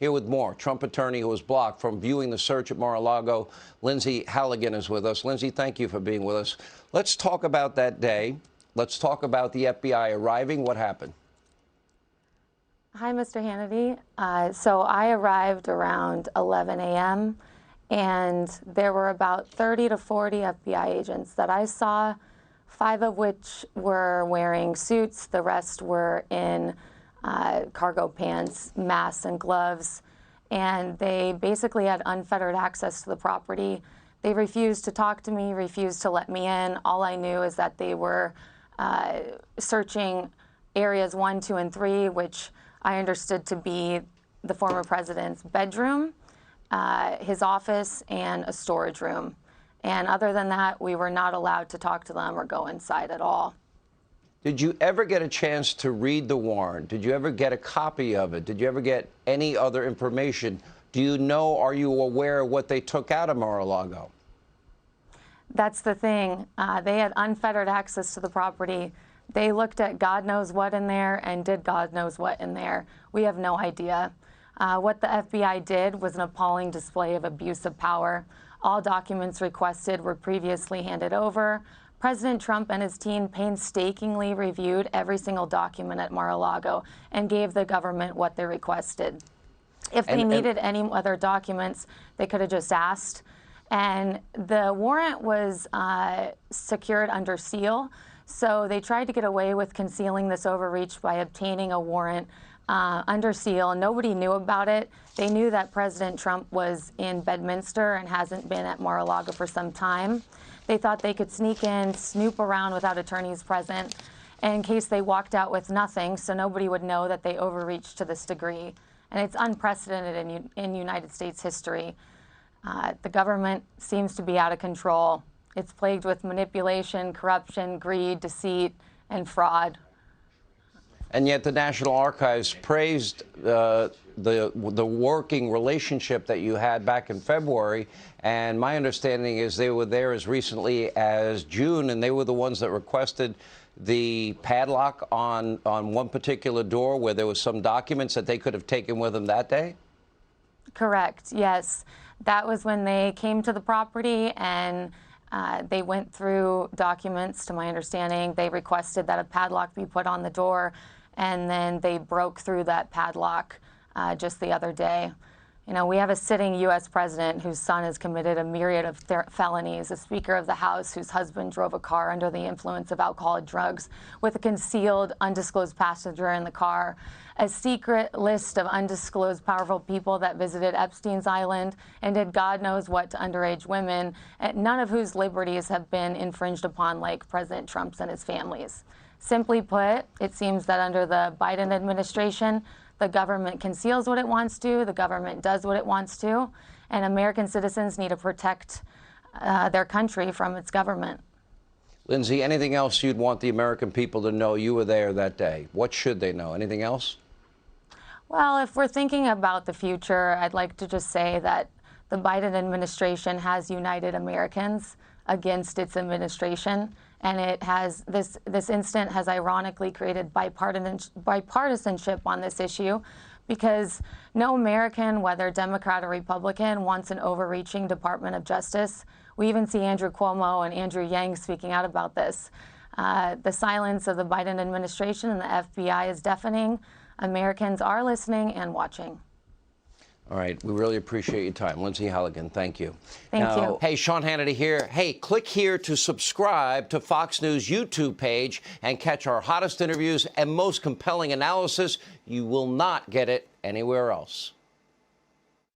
Here with more. Trump attorney who was blocked from viewing the search at Mar-a-Lago, Lindsey Halligan, is with us. Lindsey, thank you for being with us. Let's talk about that day. Let's talk about the FBI arriving. What happened? Hi, Mr. Hannity. So I arrived around 11 a.m. and there were about 30 to 40 FBI agents that I saw, 5 of which were wearing suits. The rest were in cargo pants, masks, and gloves. And they basically had unfettered access to the property. They refused to talk to me, refused to let me in. All I knew is that they were searching areas 1, 2, and 3, which I understood to be the former president's bedroom, his office, and a storage room. And other than that, we were not allowed to talk to them or go inside at all. Did you ever get a chance to read the warrant? Did you ever get a copy of it? Did you ever get any other information? Do you know, are you aware of what they took out of Mar-a-Lago? That's the thing. They had unfettered access to the property. They looked at God knows what in there and did God knows what in there. We have no idea. What the FBI did was an appalling display of abuse of power. All documents requested were previously handed over. President Trump and his team painstakingly reviewed every single document at Mar-a-Lago and gave the government what they requested. If they needed any other documents, they could have just asked. And the warrant was secured under seal. So they tried to get away with concealing this overreach by obtaining a warrant under seal. Nobody knew about it. They knew that President Trump was in Bedminster and hasn't been at Mar-a-Lago for some time. They thought they could sneak in, snoop around without attorneys present, in case they walked out with nothing, so nobody would know that they overreached to this degree. And it's unprecedented in United States history. The government seems to be out of control. It's plagued with manipulation, corruption, greed, deceit, and fraud. And yet the National Archives praised the working relationship that you had back in February. And my understanding is they were there as recently as June, and they were the ones that requested the padlock on one particular door where there was some documents that they could have taken with them that day? Correct, yes. That was when they came to the property and they went through documents, to my understanding. They requested that a padlock be put on the door, and then they broke through that padlock just the other day. You know, we have a sitting U.S. president whose son has committed a myriad of felonies, a Speaker of the House whose husband drove a car under the influence of alcohol and drugs with a concealed, undisclosed passenger in the car, a secret list of undisclosed powerful people that visited Epstein's Island and did God knows what to underage women, none of whose liberties have been infringed upon like President Trump's and his family's. Simply put, it seems that under the Biden administration, the government conceals what it wants to, the government does what it wants to, and American citizens need to protect their country from its government. Lindsey, anything else you'd want the American people to know? You were there that day. What should they know? Anything else? Well, if we're thinking about the future, I'd like to just say that the Biden administration has united Americans against its administration, and it has this incident has ironically created bipartisanship on this issue, because no American, whether Democrat or Republican, wants an overreaching Department of Justice. We even see Andrew Cuomo and Andrew Yang speaking out about this. The silence of the Biden administration and the FBI is deafening. Americans are listening and watching. All right. We really appreciate your time. Lindsey Halligan, thank you. Thank you. Hey, Sean Hannity here. Hey, click here to subscribe to Fox News YouTube page and catch our hottest interviews and most compelling analysis. You will not get it anywhere else.